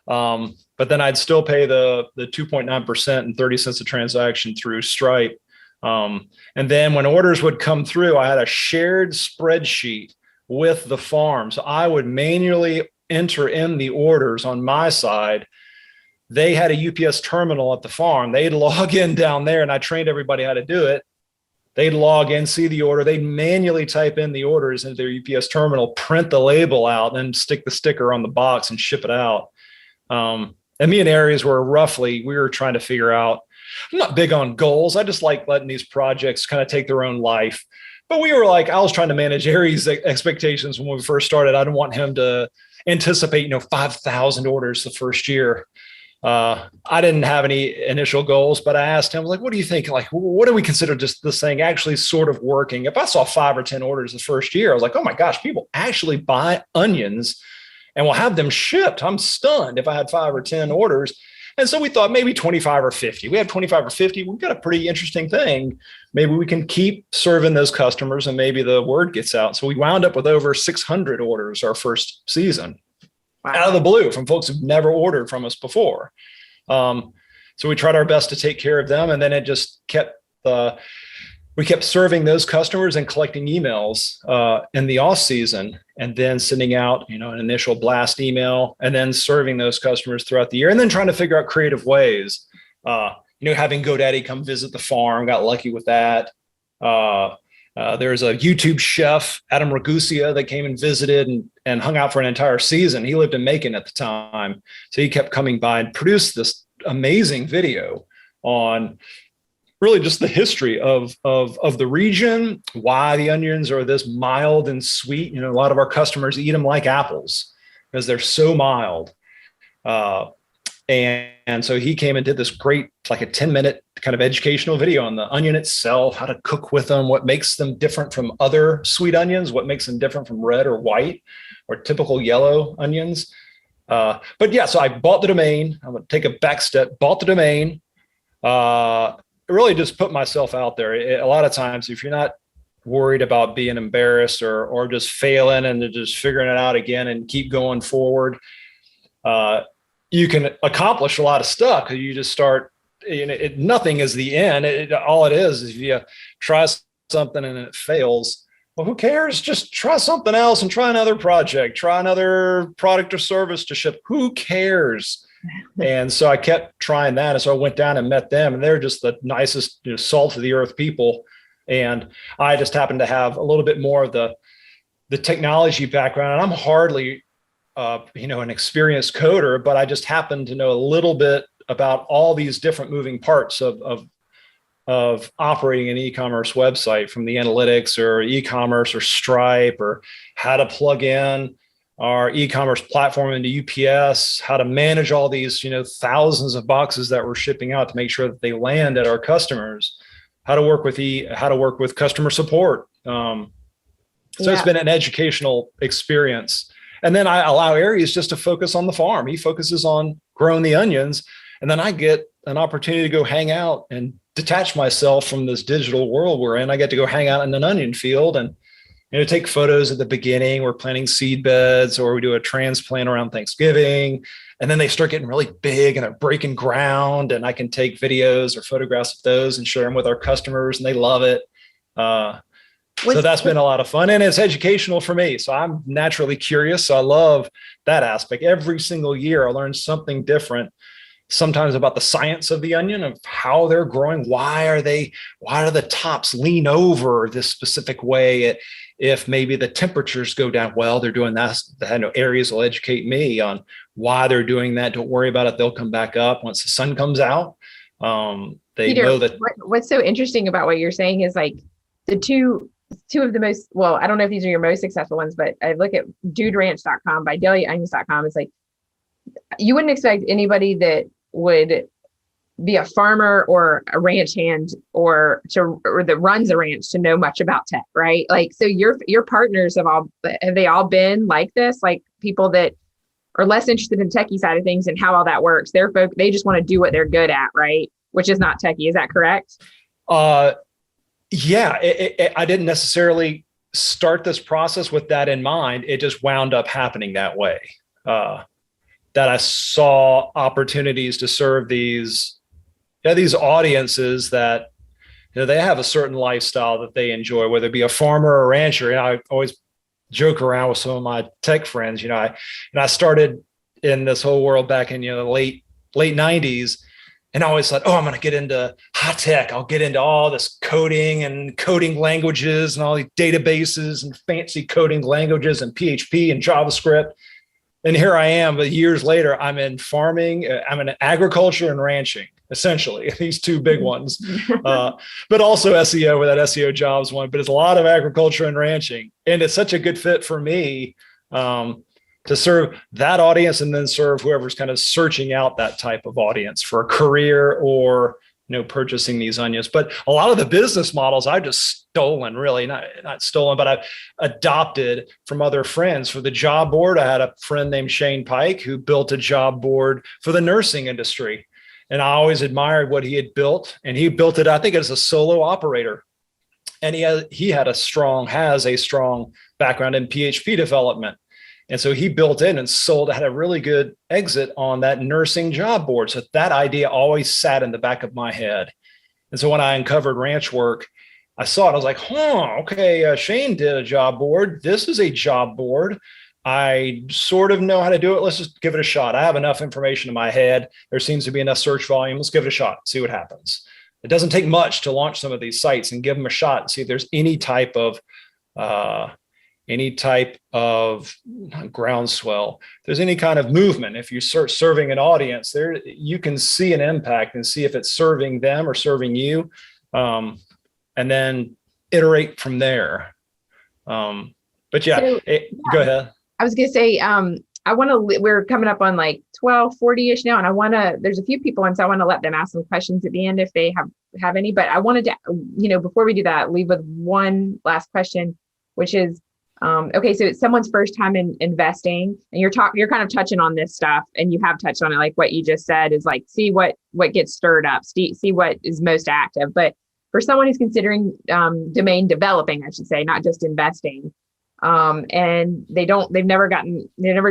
But then I'd still pay the 2.9% and 30 cents a transaction through Stripe. And then when orders would come through, I had a shared spreadsheet with the farm. So I would manually enter in the orders on my side. They had a UPS terminal at the farm. They'd log in down there, and I trained everybody how to do it. They'd log in, see the order. They'd manually type in the orders into their UPS terminal, print the label out, and then stick the sticker on the box and ship it out. And me and Aries we were trying to figure out, I'm not big on goals. I just like letting these projects kind of take their own life. But I was trying to manage Aries' expectations when we first started. I didn't want him to anticipate, 5,000 orders the first year. I didn't have any initial goals, but I asked him, what do you think? What do we consider just this thing actually sort of working? If I saw 5 or 10 orders the first year, I was like, oh my gosh, people actually buy onions and will have them shipped. I'm stunned if I had 5 or 10 orders. And so we thought maybe 25 or 50. We have 25 or 50. We've got a pretty interesting thing. Maybe we can keep serving those customers and maybe the word gets out. So we wound up with over 600 orders our first season. Wow. Out of the blue from folks who've never ordered from us before. So we tried our best to take care of them. And then it just we kept serving those customers and collecting emails in the off season, and then sending out, an initial blast email, and then serving those customers throughout the year, and then trying to figure out creative ways. Having GoDaddy come visit the farm, got lucky with that. There's a YouTube chef, Adam Ragusia, that came and visited and hung out for an entire season. He lived in Macon at the time. So he kept coming by and produced this amazing video on really just the history of the region, why the onions are this mild and sweet. A lot of our customers eat them like apples because they're so mild. And so he came and did this great, like a 10-minute kind of educational video on the onion itself, how to cook with them, what makes them different from other sweet onions, what makes them different from red or white or typical yellow onions. So I bought the domain. I'm going to take a back step, bought the domain, really just put myself out there. A lot of times, if you're not worried about being embarrassed or just failing and just figuring it out again and keep going forward, you can accomplish a lot of stuff. You just start, nothing is the end. All it is if you try something and it fails, well, who cares? Just try something else and try another project, try another product or service to ship. Who cares? And so I kept trying that. And so I went down and met them, and they're just the nicest, salt of the earth people. And I just happened to have a little bit more of the technology background. And I'm hardly, an experienced coder, but I just happen to know a little bit about all these different moving parts of of operating an e-commerce website, from the analytics or e-commerce or Stripe, or how to plug in our e-commerce platform into UPS, how to manage all these, thousands of boxes that we're shipping out to make sure that they land at our customers, how to work with customer support. So it's been an educational experience. And then I allow Aries just to focus on the farm. He focuses on growing the onions. And then I get an opportunity to go hang out and detach myself from this digital world we're in. I get to go hang out in an onion field and take photos at the beginning. We're planting seed beds, or we do a transplant around Thanksgiving. And then they start getting really big and they're breaking ground. And I can take videos or photographs of those and share them with our customers, and they love it. So that's been a lot of fun, and it's educational for me. So I'm naturally curious. So I love that aspect. Every single year I learn something different, sometimes about the science of the onion, of how they're growing. Why do the tops lean over this specific way? If maybe the temperatures go down, well, they're doing that. Aries will educate me on why they're doing that. Don't worry about it. They'll come back up once the sun comes out. Peter, know that. What's so interesting about what you're saying is like the two of the most, well, I don't know if these are your most successful ones, but I look at duderanch.com by dailyonions.com. It's like, you wouldn't expect anybody that would be a farmer or a ranch hand or that runs a ranch to know much about tech, right? Like, so your partners have they all been like this? Like people that are less interested in techie side of things and how all that works. They just want to do what they're good at, right? Which is not techie. Is that correct? Yeah, I didn't necessarily start this process with that in mind. It just wound up happening that way. That I saw opportunities to serve these audiences that they have a certain lifestyle that they enjoy, whether it be a farmer or a rancher. And I always joke around with some of my tech friends. I started in this whole world back in the late 90s. And I always thought, I'm going to get into high tech. I'll get into all this coding and coding languages and all these databases and fancy coding languages and PHP and JavaScript. And here I am, but years later, I'm in farming. I'm in agriculture and ranching, essentially, these two big ones, but also SEO with that SEO jobs one. But it's a lot of agriculture and ranching. And it's such a good fit for me to serve that audience, and then serve whoever's kind of searching out that type of audience for a career or purchasing these onions. But a lot of the business models I've just stolen, really not stolen, but I've adopted from other friends. For the job board, I had a friend named Shane Pike who built a job board for the nursing industry. And I always admired what he had built, and he built it, I think, as a solo operator. And he has a strong background in PHP development. And so he built in and sold, had a really good exit on that nursing job board. So that idea always sat in the back of my head. And so when I uncovered ranch work, I saw it. I was like, okay, Shane did a job board. This is a job board. I sort of know how to do it. Let's just give it a shot. I have enough information in my head. There seems to be enough search volume. Let's give it a shot, see what happens. It doesn't take much to launch some of these sites and give them a shot and see if there's any type of groundswell, if there's any kind of movement. If you start serving an audience there, you can see an impact and see if it's serving them or serving you, and then iterate from there. But yeah, go ahead. I was going to say, we're coming up on like 12:40-ish now, and there's a few people, and so I want to let them ask some questions at the end if they have any, but I wanted to, before we do that, leave with one last question, which is, okay, so it's someone's first time in investing, and you're kind of touching on this stuff, and you have touched on it. Like what you just said is like, see what gets stirred up, see what is most active. But for someone who's considering domain developing, I should say, not just investing, and they've never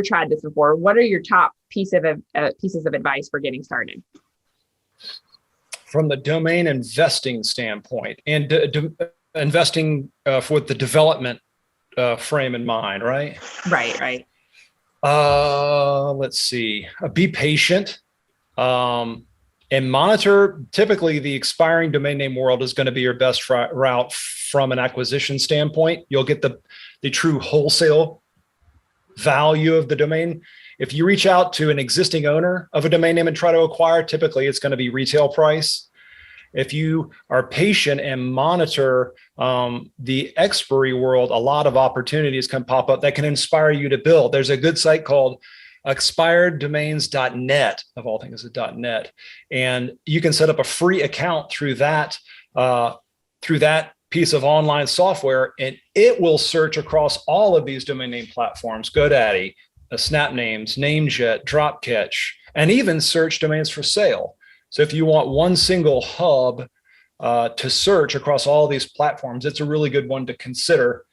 tried this before, what are your top pieces of advice for getting started? From the domain investing standpoint, and investing for the development frame in mind, right? Right. Let's see. Be patient, and monitor. Typically, the expiring domain name world is going to be your best route from an acquisition standpoint. You'll get the true wholesale value of the domain. If you reach out to an existing owner of a domain name and try to acquire, typically it's going to be retail price. if you are patient and monitor the expiry world, a lot of opportunities can pop up that can inspire you to build. There's a good site called expireddomains.net, of all things, .net, and you can set up a free account through that piece of online software, and it will search across all of these domain name platforms: GoDaddy, SnapNames, Namejet, Dropcatch, and even search domains for sale. So if you want one single hub to search across all these platforms, it's a really good one to consider.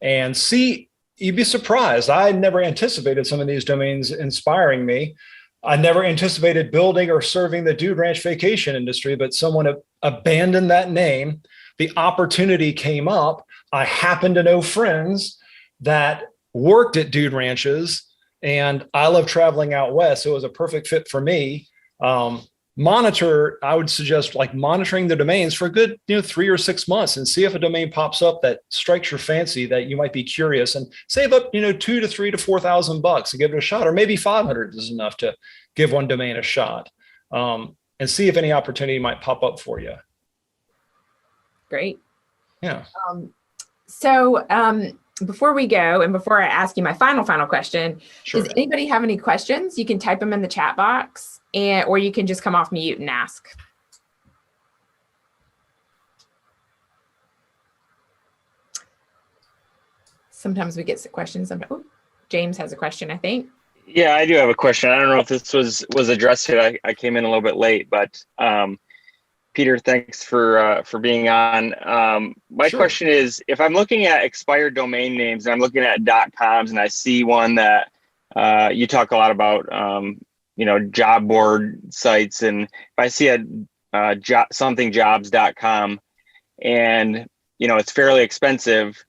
And see, you'd be surprised. I never anticipated some of these domains inspiring me. I never anticipated building or serving the Dude Ranch vacation industry, but someone abandoned that name. The opportunity came up. I happened to know friends that worked at Dude Ranches, and I love traveling out west, so it was a perfect fit for me. I would suggest monitoring the domains for a good 3 or 6 months and see if a domain pops up that strikes your fancy, that you might be curious, and save up $2,000 to $3,000 to $4,000 to give it a shot, or maybe 500 is enough to give one domain a shot, and see if any opportunity might pop up for you. Great. Yeah. So before we go, and before I ask you my final question, Sure. Does anybody have any questions? You can type them in the chat box, or you can just come off mute and ask. Sometimes we get questions. James has a question, I think. Yeah, I do have a question. I don't know if this was addressed yet. I came in a little bit late, but Peter, thanks for being on. My Sure. question is, if I'm looking at expired domain names and I'm looking at .coms and I see one that you talk a lot about, job board sites, and if I see something jobs.com and it's fairly expensive,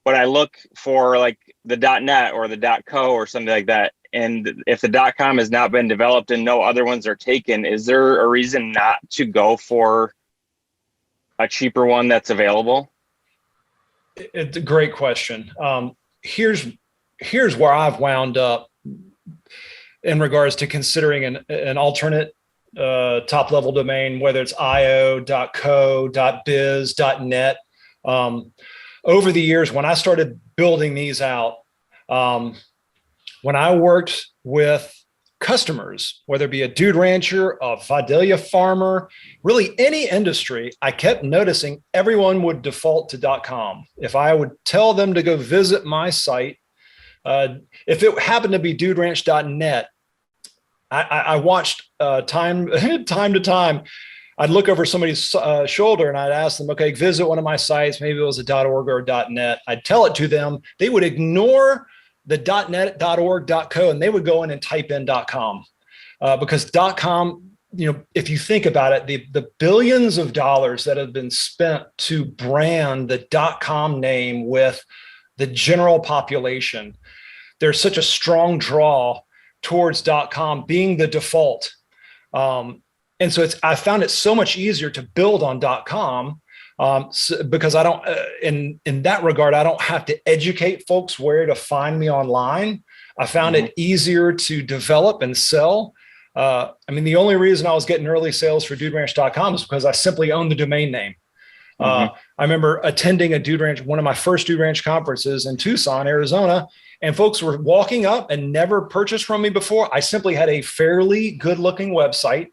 but I look for like the .net or the .co or something like that, and if the .com has not been developed and no other ones are taken, is there a reason not to go for a cheaper one that's available? It's a great question. Here's where I've wound up in regards to considering an alternate top level domain, whether it's io, .co, .biz, .net. Over the years, when I started building these out, when I worked with customers, whether it be a Dude Rancher, a Vidalia farmer, really any industry, I kept noticing everyone would default to .com. If I would tell them to go visit my site, if it happened to be duderanch.net, I watched time to time. I'd look over somebody's shoulder and I'd ask them, okay, visit one of my sites. Maybe it was a .org or a .net. I'd tell it to them. They would ignore the .net, .org, .co, and they would go in and type in .com because .com, if you think about it, the billions of dollars that have been spent to brand the .com name with the general population, there's such a strong draw towards .com being the default. And so I found it so much easier to build on .com because I don't, in that regard, I don't have to educate folks where to find me online. I found it easier to develop and sell. The only reason I was getting early sales for duderanch.com is because I simply own the domain name. I remember attending one of my first Dude Ranch conferences in Tucson, Arizona, and folks were walking up and never purchased from me before. I simply had a fairly good looking website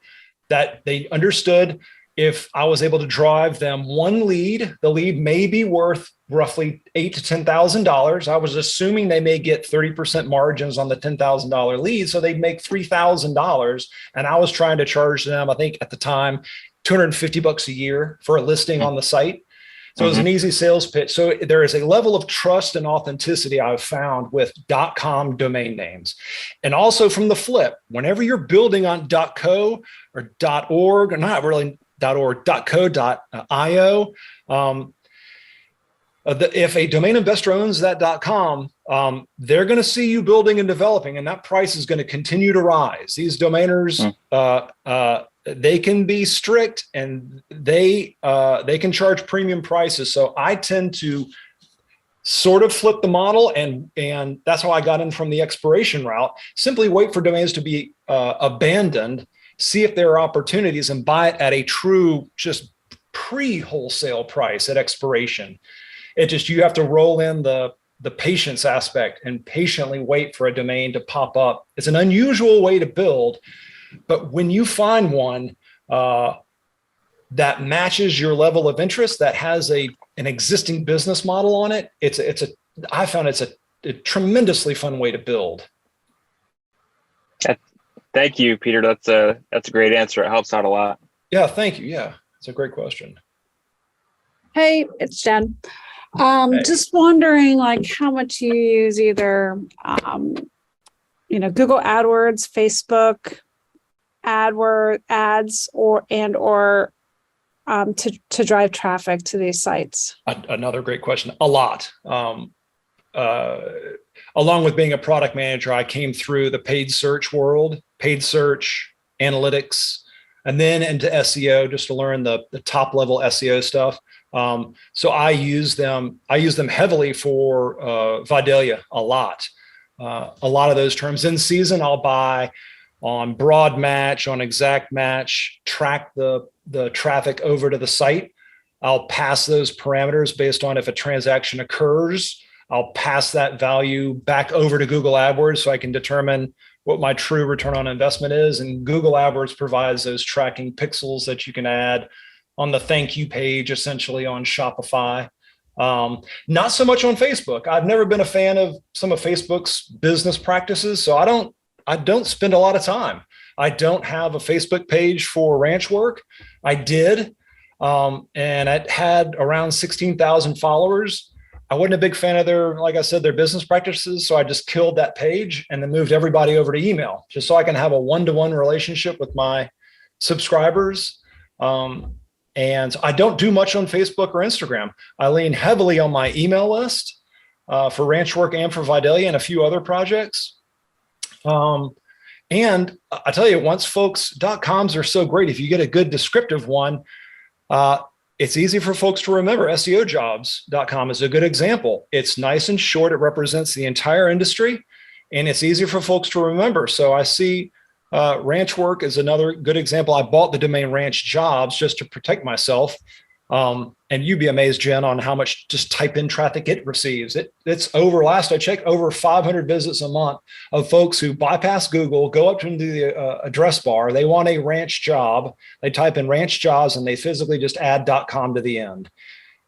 that they understood if I was able to drive them one lead, the lead may be worth roughly $8,000 to $10,000. I was assuming they may get 30% margins on the $10,000 lead, so they'd make $3,000. And I was trying to charge them, I think at the time, $250 a year for a listing on the site. So it was an easy sales pitch. So there is a level of trust and authenticity I've found with .com domain names. And also from the flip, whenever you're building on .co or .org, or not really .org, .co, .io, if a domain investor owns that .com, they're going to see you building and developing, and that price is going to continue to rise. These domainers, they can be strict, and they can charge premium prices. So I tend to sort of flip the model, and that's how I got in from the expiration route. Simply wait for domains to be abandoned, see if there are opportunities, and buy it at a true just pre-wholesale price at expiration. It just, you have to roll in the patience aspect and patiently wait for a domain to pop up. It's an unusual way to build, but when you find one that matches your level of interest, that has an existing business model on it, I found it's a tremendously fun way to build. Thank you, Peter. That's a great answer. It helps out a lot. Yeah, thank you. Yeah, it's a great question. Hey, it's Jen. Hey. Just wondering, like, how much you use either, Google AdWords, Facebook ads, or to drive traffic to these sites. Another great question. A lot. Along with being a product manager, I came through the paid search world, paid search, analytics, and then into SEO just to learn the top level SEO stuff. So I use them heavily for Vidalia a lot. A lot of those terms in season, I'll buy on broad match, on exact match, track the traffic over to the site. I'll pass those parameters based on if a transaction occurs. I'll pass that value back over to Google AdWords so I can determine what my true return on investment is. And Google AdWords provides those tracking pixels that you can add on the thank you page, essentially on Shopify. Not so much on Facebook. I've never been a fan of some of Facebook's business practices, so I don't spend a lot of time. I don't have a Facebook page for ranch work. I did, and it had around 16,000 followers. I wasn't a big fan of their business practices. So I just killed that page and then moved everybody over to email just so I can have a one-to-one relationship with my subscribers. And I don't do much on Facebook or Instagram. I lean heavily on my email list for ranch work and for Vidalia and a few other projects. And I tell you, once folks, dotCOMs are so great. If you get a good descriptive one, it's easy for folks to remember. SEOjobs.com is a good example. It's nice and short. It represents the entire industry, and it's easy for folks to remember. So I see ranch work is another good example. I bought the domain ranch jobs just to protect myself. And you'd be amazed, Jen, on how much just type in traffic it receives. It's over, last I checked, over 500 visits a month of folks who bypass Google, go up to the address bar. They want a ranch job. They type in ranch jobs and they physically just add .com to the end.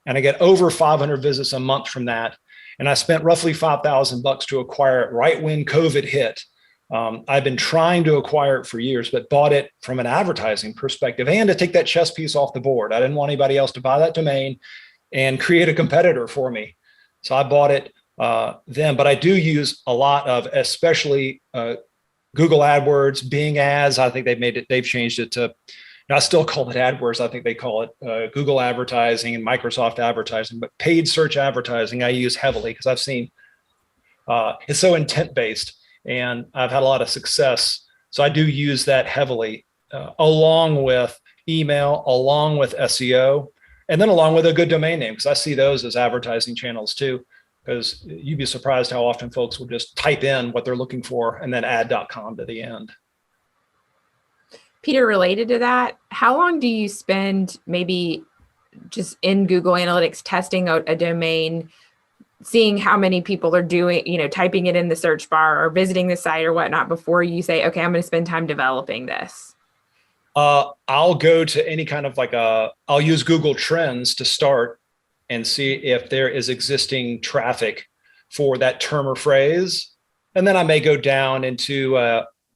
And I get over 500 visits a month from that. And I spent roughly $5,000 to acquire it right when COVID hit. I've been trying to acquire it for years, but bought it from an advertising perspective and to take that chess piece off the board. I didn't want anybody else to buy that domain and create a competitor for me. So I bought it then, but I do use a lot of, especially Google AdWords, Bing Ads. I think they've changed it to, I still call it AdWords. I think they call it Google advertising and Microsoft advertising, but paid search advertising I use heavily because I've seen it's so intent-based. And I've had a lot of success. So I do use that heavily, along with email, along with SEO, and then along with a good domain name, because I see those as advertising channels too, because you'd be surprised how often folks will just type in what they're looking for and then add .com to the end. Peter, related to that, how long do you spend maybe just in Google Analytics testing out a domain, seeing how many people are doing, typing it in the search bar or visiting the site or whatnot before you say, okay, I'm going to spend time developing this? I'll go to any kind of I'll use Google Trends to start and see if there is existing traffic for that term or phrase. And then I may go down into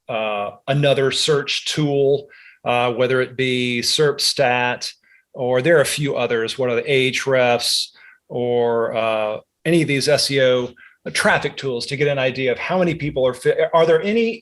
another search tool, whether it be SERPstat, or there are a few others. What are the Ahrefs or any of these SEO traffic tools to get an idea of how many people are there any,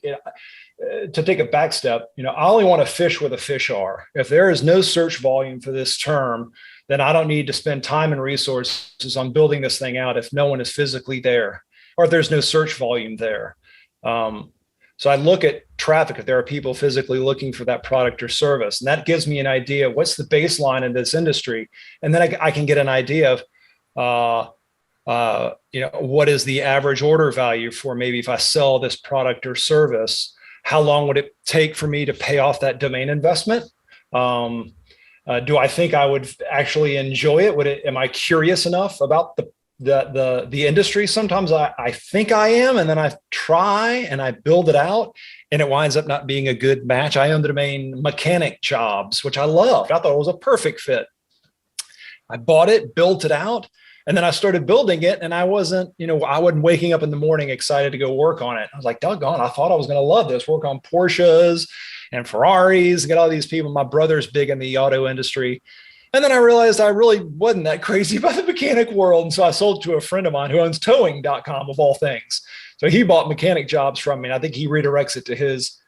to take a back step, I only want to fish where the fish are. If there is no search volume for this term, then I don't need to spend time and resources on building this thing out if no one is physically there, or if there's no search volume there. So I look at traffic if there are people physically looking for that product or service, and that gives me an idea of what's the baseline in this industry. And then I can get an idea of, what is the average order value for maybe if I sell this product or service, how long would it take for me to pay off that domain investment? Do I think I would actually enjoy it? Am I curious enough about the industry? Sometimes I think I am, and then I try and I build it out, and it winds up not being a good match. I own the domain Mechanic Jobs, which I loved. I thought it was a perfect fit. I bought it, built it out, and then I started building it, and I wasn't waking up in the morning excited to go work on it. I was like, doggone, I thought I was going to love this, work on Porsches and Ferraris, get all these people. My brother's big in the auto industry. And then I realized I really wasn't that crazy about the mechanic world. And so I sold to a friend of mine who owns towing.com of all things. So he bought Mechanic Jobs from me. And I think he redirects it to his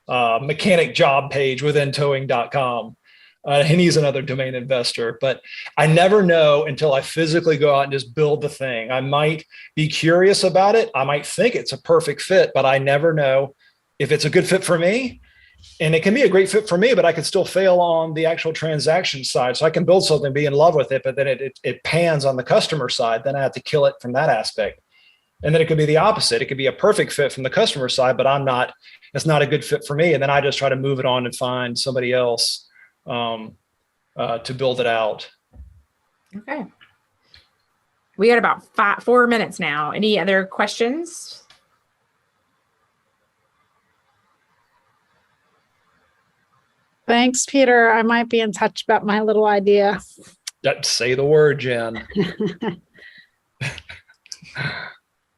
mechanic job page within towing.com. And he's another domain investor. But I never know until I physically go out and just build the thing. I might be curious about it. I might think it's a perfect fit, but I never know if it's a good fit for me. And it can be a great fit for me, but I could still fail on the actual transaction side. So I can build something, be in love with it, but then it pans on the customer side. Then I have to kill it from that aspect. And then it could be the opposite. It could be a perfect fit from the customer side, but it's not a good fit for me. And then I just try to move it on and find somebody else to build it out. Okay. We got about 4 minutes now. Any other questions? Thanks, Peter. I might be in touch about my little idea. Say the word, Jen.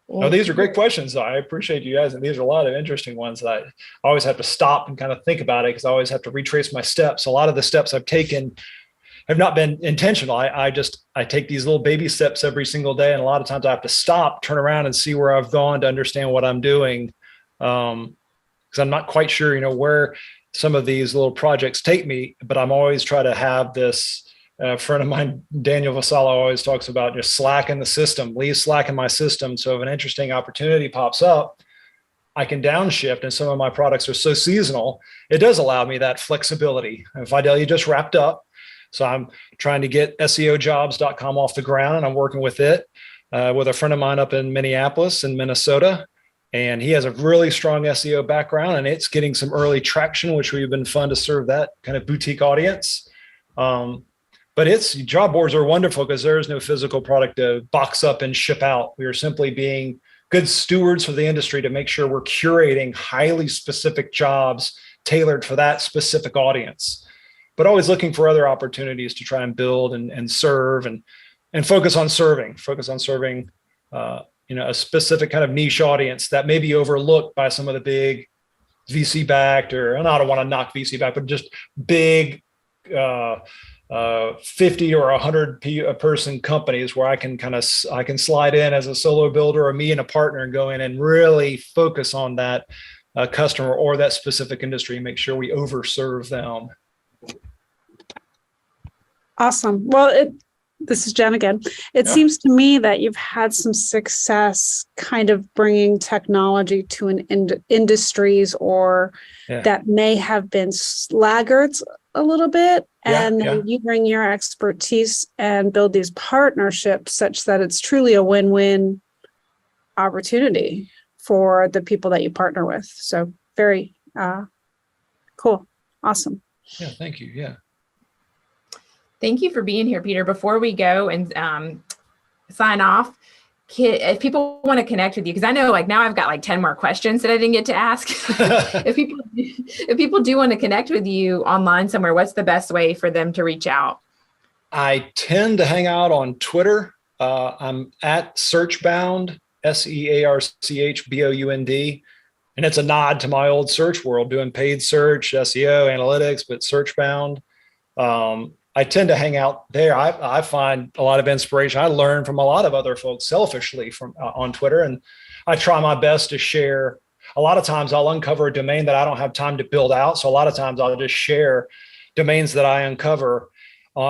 No, these are great questions. I appreciate you guys. And these are a lot of interesting ones that I always have to stop and kind of think about it, because I always have to retrace my steps. A lot of the steps I've taken have not been intentional. I take these little baby steps every single day. And a lot of times I have to stop, turn around and see where I've gone to understand what I'm doing. Because I'm not quite sure, where some of these little projects take me, but I'm always trying to have this. A friend of mine, Daniel Vassallo, always talks about just slack in the system, leave slack in my system. So if an interesting opportunity pops up, I can downshift. And some of my products are so seasonal, it does allow me that flexibility. And Fidelia just wrapped up. So I'm trying to get SEOjobs.com off the ground, and I'm working with it with a friend of mine up in Minneapolis and Minnesota. And he has a really strong SEO background, and it's getting some early traction, which we've been fun to serve that kind of boutique audience. But job boards are wonderful because there is no physical product to box up and ship out. We are simply being good stewards for the industry to make sure we're curating highly specific jobs tailored for that specific audience, but always looking for other opportunities to try and build and serve and focus on serving a specific kind of niche audience that may be overlooked by some of the big VC backed, and I don't want to knock VC backed, but just big 50 or 100 person companies where I can slide in as a solo builder, or me and a partner, and go in and really focus on that customer or that specific industry and make sure we overserve them. Awesome. Well, this is Jen again. It seems to me that you've had some success kind of bringing technology to industries that may have been laggards a little bit. And then you bring your expertise and build these partnerships such that it's truly a win-win opportunity for the people that you partner with. So very cool. Awesome. Yeah, thank you. Yeah. Thank you for being here, Peter. Before we go and sign off, if people want to connect with you, because I know now I've got 10 more questions that I didn't get to ask. If people do want to connect with you online somewhere, what's the best way for them to reach out? I tend to hang out on Twitter. I'm at Searchbound, SEARCHBOUND. And it's a nod to my old search world, doing paid search, SEO, analytics, but Searchbound. I tend to hang out there. I find a lot of inspiration. I learn from a lot of other folks selfishly on Twitter, and I try my best to share. A lot of times I'll uncover a domain that I don't have time to build out. So a lot of times I'll just share domains that I uncover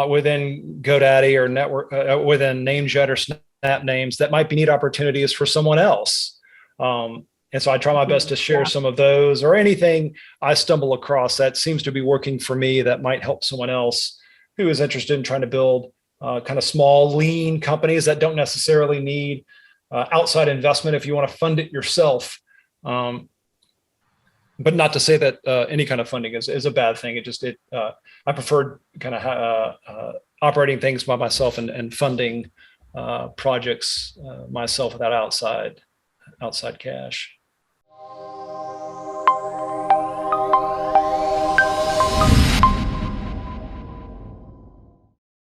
within GoDaddy or network, within Namejet or Snap Names that might be neat opportunities for someone else. And so I try my best to share some of those, or anything I stumble across that seems to be working for me that might help someone else who is interested in trying to build kind of small, lean companies that don't necessarily need outside investment if you want to fund it yourself. but not to say that any kind of funding is a bad thing. I preferred kind of operating things by myself and funding projects myself without outside cash.